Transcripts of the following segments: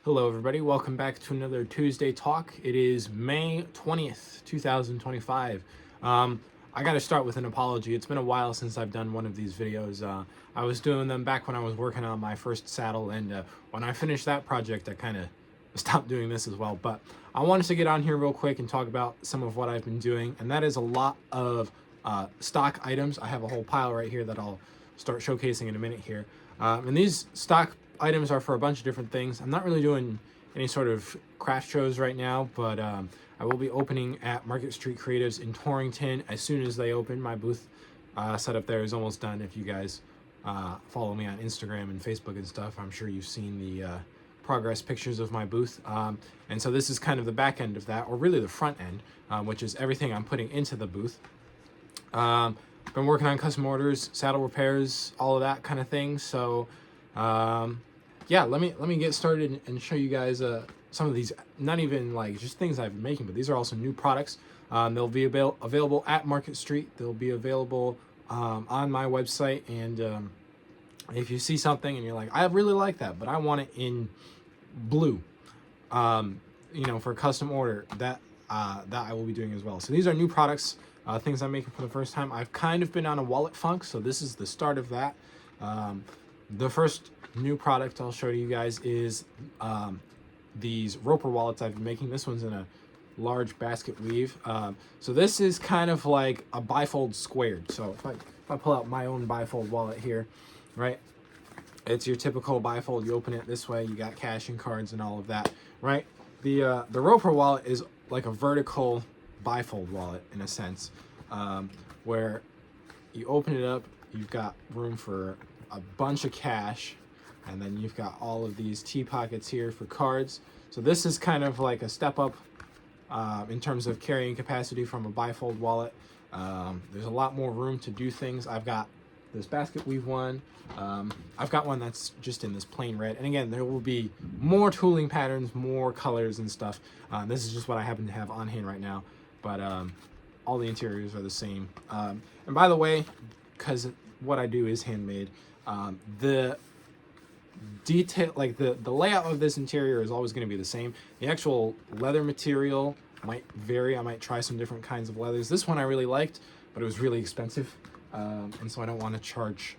Hello, everybody. Welcome back to another Tuesday Talk. It is May 20th, 2025. I got to start with an apology. It's been a while since I've done one of these videos. I was doing them back when I was working on my first saddle, and when I finished that project, I kind of stopped doing this as well. But I wanted to get on here real quick and talk about some of what I've been doing, and that is a lot of stock items. I have a whole pile right here that I'll start showcasing in a minute here. And these stock items are for a bunch of different things. I'm not really doing any sort of craft shows right now, but I will be opening at Market Street Creatives in Torrington as soon as they open. My booth setup there is almost done. If you guys follow me on Instagram and Facebook and stuff, I'm sure you've seen the progress pictures of my booth. And so this is kind of the back end of that, or really the front end, which is everything I'm putting into the booth. Been working on custom orders, saddle repairs, all of that kind of thing. So yeah, let me get started and show you guys some of these, not even like just things I've been making, but these are also new products. They'll be available at Market Street. They'll be available on my website. And if you see something and you're like, I really like that, but I want it in blue, for a custom order, that I will be doing as well. So these are new products, things I'm making for the first time. I've kind of been on a wallet funk, so this is the start of that. The first new product I'll show you guys is these Roper wallets I've been making. This one's in a large basket weave. So this is kind of like a bifold squared. So if I pull out my own bifold wallet here, right? It's your typical bifold. You open it this way, you got cash and cards and all of that, right? The Roper wallet is like a vertical bifold wallet in a sense, where you open it up, you've got room for a bunch of cash, and then you've got all of these T pockets here for cards. So this is kind of like a step up in terms of carrying capacity from a bifold wallet. There's a lot more room to do things. I've got this basket weave one. I've got one that's just in this plain red. And again, there will be more tooling patterns, more colors and stuff. This is just what I happen to have on hand right now. But all the interiors are the same. And by the way, because what I do is handmade, the detail, like the layout of this interior is always going to be the same. The actual leather material might vary. I might try some different kinds of leathers. This one I really liked, but it was really expensive. And so I don't want to charge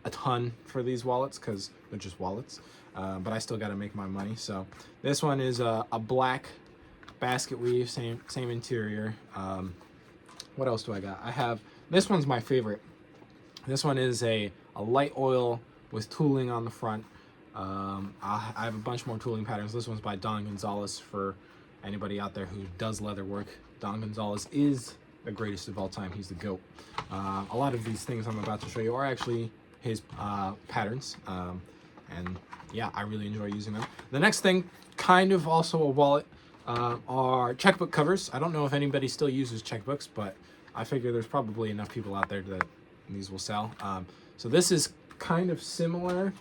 a ton for these wallets because they're just wallets. But I still got to make my money. So this one is a black basket weave, same interior. What else do I got? I have, this one's my favorite. This one is a light oil with tooling on the front. I have a bunch more tooling patterns. This one's by Don Gonzalez. For anybody out there who does leather work, Don Gonzalez is the greatest of all time. He's the GOAT. A lot of these things I'm about to show you are actually his patterns. And yeah, I really enjoy using them. The next thing, kind of also a wallet, are checkbook covers. I don't know if anybody still uses checkbooks, but I figure there's probably enough people out there that these will sell. So this is kind of similar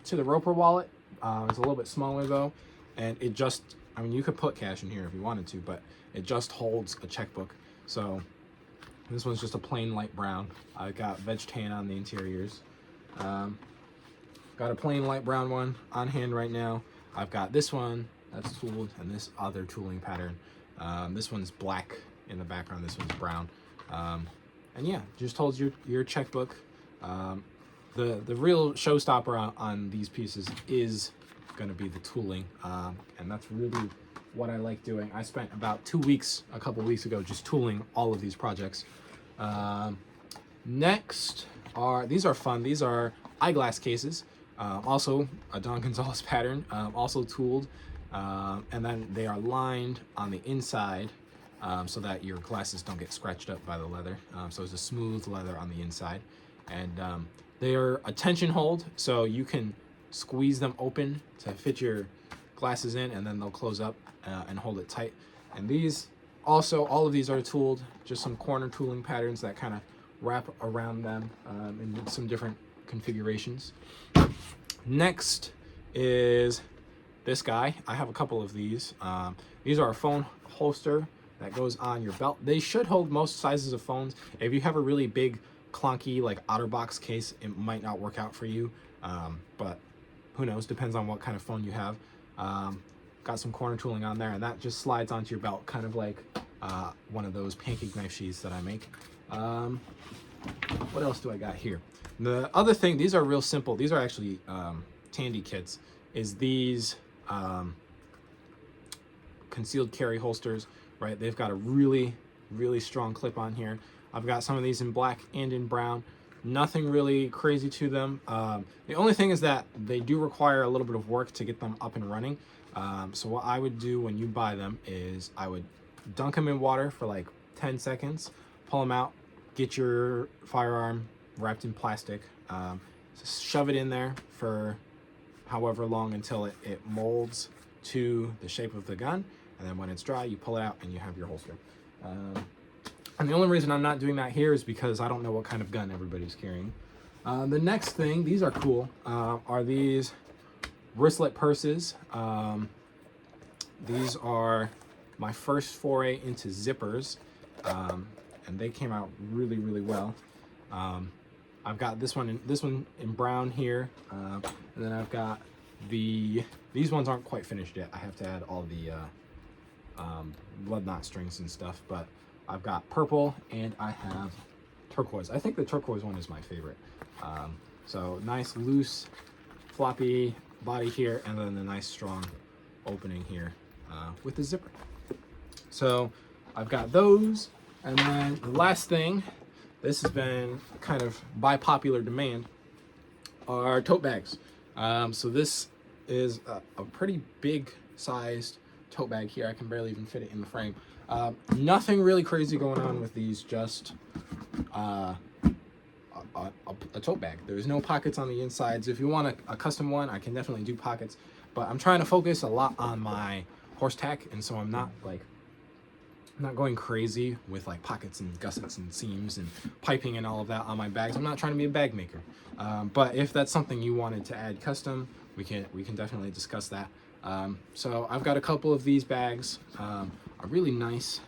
to the Roper wallet. It's a little bit smaller though, and it just, I mean, you could put cash in here if you wanted to, but it just holds a checkbook. So this one's just a plain light brown. I got veg tan on the interiors. Got a plain light brown one on hand right now. I've got this one that's tooled and this other tooling pattern. This one's black in the background. This one's brown. And yeah, just holds your checkbook. The real showstopper on these pieces is going to be the tooling, and that's really what I like doing. I spent about 2 weeks, a couple weeks ago, just tooling all of these projects. Next these are fun. These are eyeglass cases, also a Don Gonzalez pattern, also tooled, and then they are lined on the inside so that your glasses don't get scratched up by the leather. So it's a smooth leather on the inside, and they are a tension hold, so you can squeeze them open to fit your glasses in, and then they'll close up and hold it tight. And these also, all of these are tooled, just some corner tooling patterns that kind of wrap around them in some different configurations. Next is this guy. I have a couple of these. These are a phone holster that goes on your belt. They should hold most sizes of phones. If you have a really big, clunky, like OtterBox case, it might not work out for you. But who knows? Depends on what kind of phone you have. Got some corner tooling on there, and that just slides onto your belt, kind of like one of those pancake knife sheaths that I make. What else do I got here? The other thing, these are real simple. These are actually Tandy kits. Is these concealed carry holsters, right? They've got a really strong clip on here. I've got some of these in black and in brown. Nothing really crazy to them. The only thing is that they do require a little bit of work to get them up and running. So what I would do when you buy them is I would dunk them in water for like 10 seconds, pull them out, get your firearm wrapped in plastic, shove it in there for however long until it molds to the shape of the gun, and then when it's dry, you pull it out and you have your holster. And the only reason I'm not doing that here is because I don't know what kind of gun everybody's carrying. The next thing, these are cool, are these wristlet purses. These are my first foray into zippers, and they came out really well. I've got this one in brown here, and then I've got these ones aren't quite finished yet. I have to add all the blood knot strings and stuff, but I've got purple and I have turquoise. I think the turquoise one is my favorite. So nice loose floppy body here, and then the nice strong opening here with the zipper. So I've got those, and then the last thing, this has been kind of by popular demand, are tote bags. So this is a pretty big sized tote bag here. I can barely even fit it in the frame. Nothing really crazy going on with these, just a tote bag. There's no pockets on the insides. If you want a custom one, I can definitely do pockets, but I'm trying to focus a lot on my horse tack, and so I'm not going crazy with like pockets and gussets and seams and piping and all of that on my bags. I'm not trying to be a bag maker, but if that's something you wanted to add custom, we can definitely discuss that. So I've got a couple of these bags, a really nice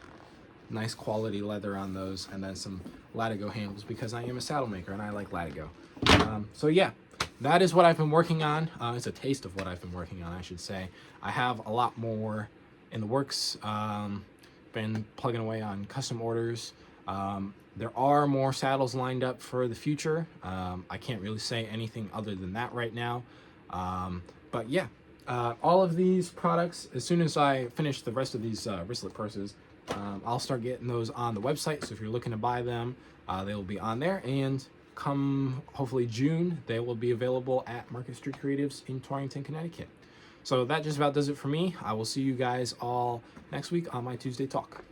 quality leather on those, and then some Latigo handles because I am a saddle maker and I like Latigo. So yeah, that is what I've been working on. It's a taste of what I've been working on, I should say. I have a lot more in the works. Been plugging away on custom orders. There are more saddles lined up for the future. I can't really say anything other than that right now. But yeah, all of these products, as soon as I finish the rest of these wristlet purses, I'll start getting those on the website. So if you're looking to buy them, they will be on there. And come hopefully June, they will be available at Market Street Creatives in Torrington, Connecticut. So that just about does it for me. I will see you guys all next week on my Tuesday Talk.